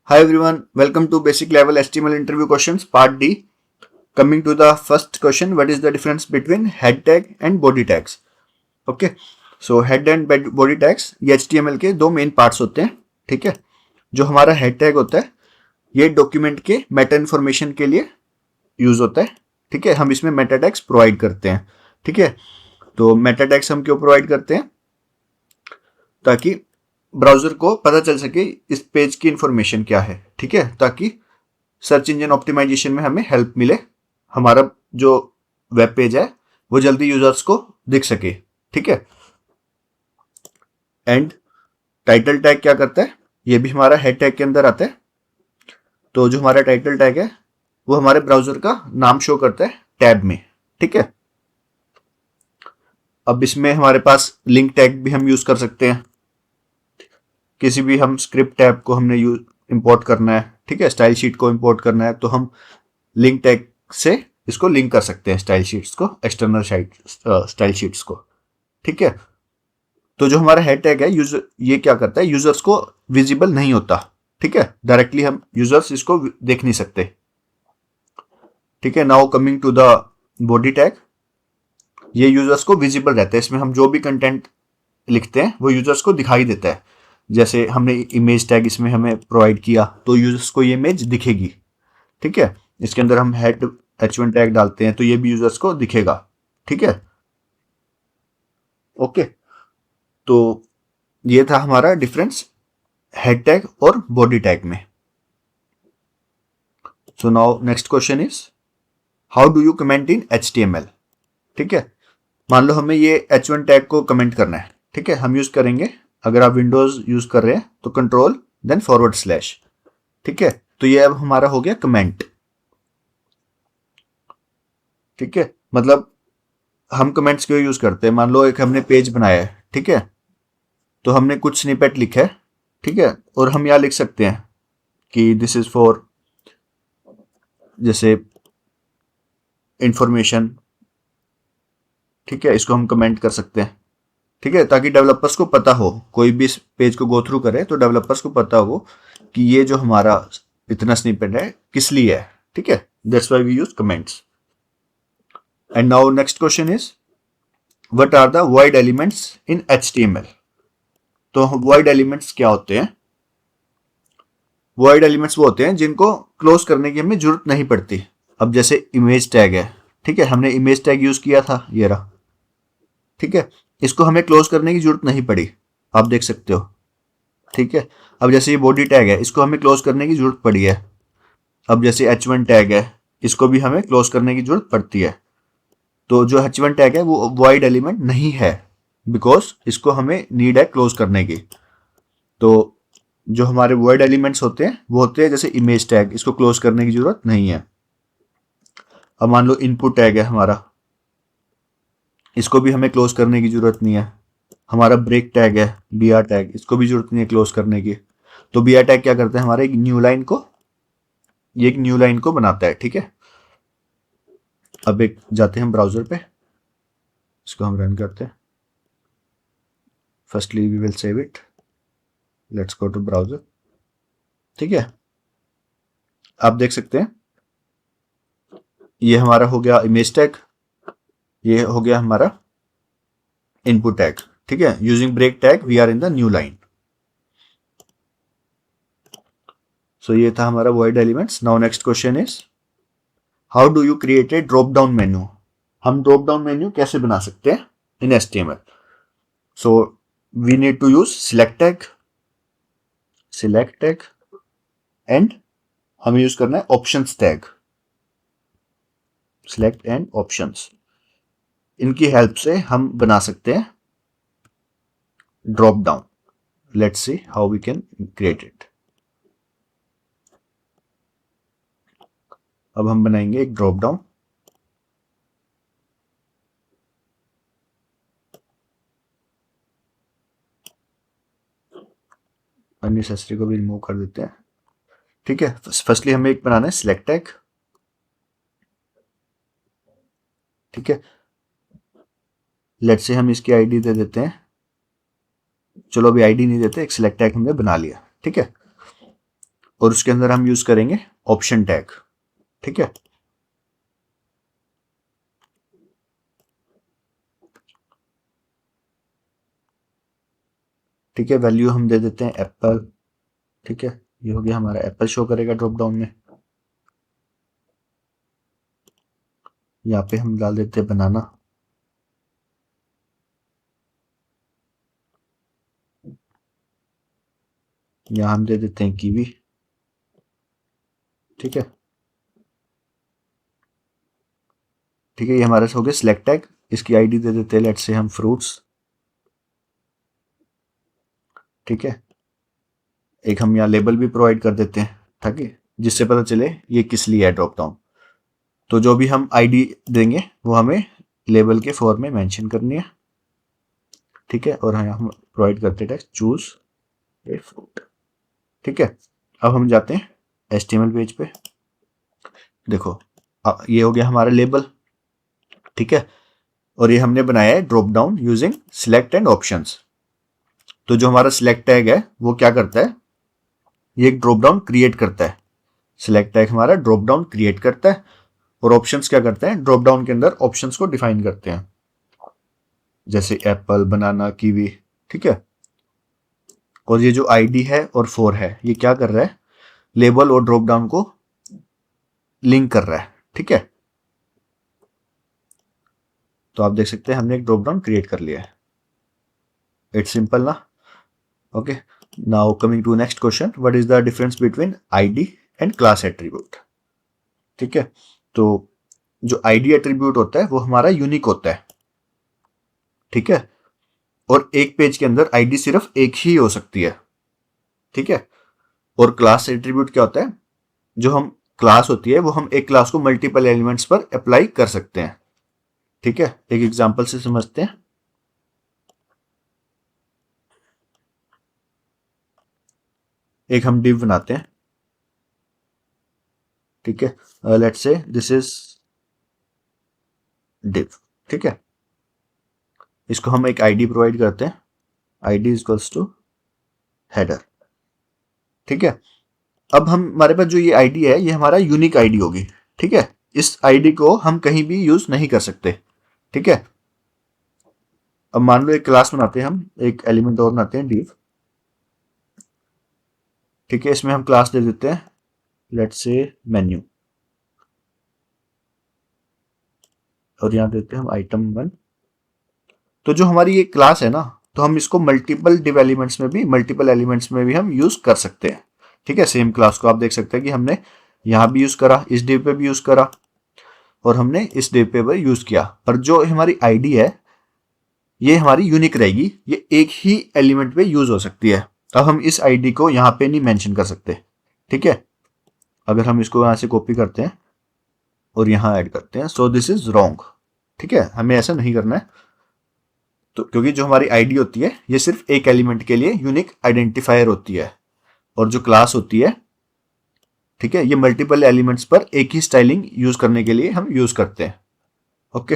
Hi everyone, welcome to basic level HTML interview questions part D. Coming to the first question, what is the difference between head tag and body tags? Okay, so head and body tags ये HTML के दो main parts होते हैं. ठीक है, जो हमारा head tag होता है ये डॉक्यूमेंट के मेटा इन्फॉर्मेशन के लिए यूज होता है. ठीक है, हम इसमें मेटा टैग्स प्रोवाइड करते हैं. ठीक है, तो मेटा टैग्स हम क्यों प्रोवाइड करते हैं? ताकि ब्राउजर को पता चल सके इस पेज की इंफॉर्मेशन क्या है. ठीक है, ताकि सर्च इंजन ऑप्टिमाइजेशन में हमें हेल्प मिले, हमारा जो वेब पेज है वो जल्दी यूजर्स को दिख सके. ठीक है, एंड टाइटल टैग क्या करता है, ये भी हमारा हेड टैग के अंदर आता है. तो जो हमारा टाइटल टैग है वो हमारे ब्राउजर का नाम शो करता है टैब में. ठीक है, अब इसमें हमारे पास लिंक टैग भी हम यूज कर सकते हैं. किसी भी हम स्क्रिप्ट टैब को हमने इंपोर्ट करना है, ठीक है, स्टाइल शीट को इंपोर्ट करना है, तो हम लिंक टैग से इसको लिंक कर सकते हैं, स्टाइल शीट्स को, एक्सटर्नल स्टाइल शीट्स को. ठीक है, तो जो हमारा हेड टैग है यूजर, ये क्या करता है, यूजर्स को विजिबल नहीं होता. ठीक है, डायरेक्टली हम यूजर्स इसको देख नहीं सकते. ठीक है, now coming to the body tag, ये यूजर्स को विजिबल रहता है. इसमें हम जो भी कंटेंट लिखते हैं वो यूजर्स को दिखाई देता है. जैसे हमने इमेज टैग इसमें हमें प्रोवाइड किया तो यूजर्स को ये इमेज दिखेगी. ठीक है, इसके अंदर हम हेड h1 टैग डालते हैं तो ये भी यूजर्स को दिखेगा. ठीक है, ओके, तो ये था हमारा डिफरेंस हेड टैग और बॉडी टैग में. So now next question is how do you comment in HTML. ठीक है, मान लो हमें ये h1 टैग को कमेंट करना है. ठीक है, हम यूज करेंगे, अगर आप विंडोज यूज कर रहे हैं तो कंट्रोल देन /. ठीक है, तो ये अब हमारा हो गया कमेंट. ठीक है, मतलब हम कमेंट्स क्यों यूज करते हैं, मान लो एक हमने पेज बनाया है. ठीक है, तो हमने कुछ स्निपेट लिखा है. ठीक है, और हम यहां लिख सकते हैं कि दिस इज फॉर जैसे इंफॉर्मेशन. ठीक है, इसको हम कमेंट कर सकते हैं. ठीक है, ताकि डेवलपर्स को पता हो, कोई भी इस पेज को गो थ्रू करे तो डेवलपर्स को पता हो कि ये जो हमारा इतना स्निपेट है किस लिए है. ठीक है, that's why we use comments. And now next question is what are the void elements in HTML. तो वॉइड एलिमेंट्स क्या होते हैं? वॉइड एलिमेंट्स वो होते हैं जिनको क्लोज करने की हमें जरूरत नहीं पड़ती. अब जैसे इमेज टैग है. ठीक है, हमने इमेज टैग यूज किया था, ये रहा. ठीक है, इसको हमें क्लोज करने की जरूरत नहीं पड़ी, आप देख सकते हो. ठीक है, अब जैसे ये बॉडी टैग है, इसको हमें क्लोज करने की जरूरत पड़ी है. अब जैसे h1 टैग है, इसको भी हमें क्लोज करने की जरूरत पड़ती है. तो जो h1 टैग है वो वॉइड एलिमेंट नहीं है, बिकॉज इसको हमें नीड है क्लोज करने की. तो जो हमारे वॉइड एलिमेंट्स होते हैं वो होते हैं जैसे इमेज टैग, इसको क्लोज करने की जरूरत नहीं है. अब मान लो इनपुट टैग है हमारा, इसको भी हमें क्लोज करने की जरूरत नहीं है. हमारा ब्रेक टैग है, br टैग, इसको भी जरूरत नहीं है क्लोज करने की. तो br टैग क्या करता है, हमारे एक न्यू लाइन को, ये एक न्यू लाइन को बनाता है. ठीक है, अब एक जाते हैं हम ब्राउजर पे, इसको हम रन करते हैं. Firstly we will save it, let's go to browser. ठीक है, आप देख सकते हैं ये हमारा हो गया इमेज टैग, ये हो गया हमारा इनपुट टैग. ठीक है, using break tag we are in the new line. So ये था हमारा void elements. Now next question is how do you create a drop down menu. हम ड्रॉप डाउन मेन्यू कैसे बना सकते हैं in HTML. So we need to use select tag and हमें use करना है options tag, select and options. इनकी help से हम बना सकते हैं drop down. Let's see how we can create it. अब हम बनाएंगे एक ड्रॉप डाउन. अननेसेसरी को भी रिमूव कर देते हैं. ठीक है, फर्स्टली हमें एक बनाना है सिलेक्ट टैग. ठीक है, लेट्स से हम इसकी आईडी दे देते हैं, चलो अभी आईडी नहीं देते, एक सिलेक्ट टैग हमने बना लिया. ठीक है, और उसके अंदर हम यूज करेंगे ऑप्शन टैग। ठीक है, ठीक है, वैल्यू हम दे देते हैं एप्पल। ठीक है, ये हो गया हमारा एप्पल शो करेगा ड्रॉप डाउन में। यहाँ पे हम डाल देते हैं बनाना। यहाँ हम दे देते हैं कीवी। ठीक है, ठीक है, ये हमारे हो गया सिलेक्ट टैग। इसकी आईडी दे देते हैं लेट्स से हम फ्रूट्स। ठीक है, एक हम यहाँ लेबल भी प्रोवाइड कर देते हैं ताकि जिससे पता चले ये किस लिए है ड्रॉप डाउन। तो जो भी हम आईडी देंगे वो हमें लेबल के फॉर्म में मेंशन करनी है। ठीक है, और हम प्रोवाइड करते हैं टेक्स्ट चूज ए फ्रूट। ठीक है, अब हम जाते हैं HTML पेज पे। देखो ये हो गया हमारा लेबल। ठीक है, और ये हमने बनाया है drop down using select and options. तो जो हमारा सिलेक्ट टैग है वो क्या करता है, ये एक ड्रॉप डाउन क्रिएट करता है। सिलेक्ट टैग हमारा ड्रॉप डाउन क्रिएट करता है और ऑप्शंस क्या करते हैं, ड्रॉप डाउन के अंदर ऑप्शंस को डिफाइन करते हैं, जैसे एप्पल, बनाना, कीवी। ठीक है, और ये जो आईडी है और 4 है ये क्या कर रहा है, लेबल और ड्रॉप डाउन को लिंक कर रहा है। ठीक है, तो आप देख सकते हैं हमने एक ड्रॉप डाउन क्रिएट कर लिया है। इट्स सिंपल ना। Okay, now coming to next question, what is the difference between ID and class attribute. ठीक है, तो जो आईडी एट्रीब्यूट होता है वो हमारा यूनिक होता है। ठीक है, और एक पेज के अंदर आईडी सिर्फ एक ही हो सकती है। ठीक है, और क्लास एट्रीब्यूट क्या होता है, जो हम क्लास होती है वो हम एक क्लास को मल्टीपल एलिमेंट्स पर अप्लाई कर सकते हैं। ठीक है, एक एग्जांपल से समझते हैं। एक हम डिव बनाते हैं। ठीक है, let's say this is div. ठीक है, इसको हम एक आईडी प्रोवाइड करते हैं, आईडी इक्वल्स टू हेडर। ठीक है, अब हम हमारे पास जो ये आईडी है ये हमारा यूनिक आईडी होगी। ठीक है, इस आईडी को हम कहीं भी यूज नहीं कर सकते। ठीक है, अब मान लो एक क्लास बनाते हैं, हम एक एलिमेंट और बनाते हैं डिव। ठीक है, इसमें हम क्लास दे देते हैं लेट्स से मेन्यू, और यहां देते हैं हम आइटम 1। तो जो हमारी ये क्लास है ना, तो हम इसको मल्टीपल डिव एलिमेंट्स में भी, मल्टीपल एलिमेंट्स में भी हम यूज कर सकते हैं। ठीक है, सेम क्लास को आप देख सकते हैं कि हमने यहां भी यूज करा, इस डिव पे भी यूज करा, और हमने इस डिव पे भी यूज किया। पर जो हमारी आईडी है ये हमारी यूनिक रहेगी, ये एक ही एलिमेंट पे यूज हो सकती है। अब हम इस आईडी को यहाँ पे नहीं मेंशन कर सकते। ठीक है, अगर हम इसको यहां से कॉपी करते हैं और यहां ऐड करते हैं, सो दिस इज रॉन्ग। ठीक है, हमें ऐसा नहीं करना है। तो क्योंकि जो हमारी आईडी होती है ये सिर्फ एक एलिमेंट के लिए यूनिक आइडेंटिफायर होती है, और जो क्लास होती है, ठीक है, ये मल्टीपल एलिमेंट्स पर एक ही स्टाइलिंग यूज करने के लिए हम यूज करते हैं। ओके,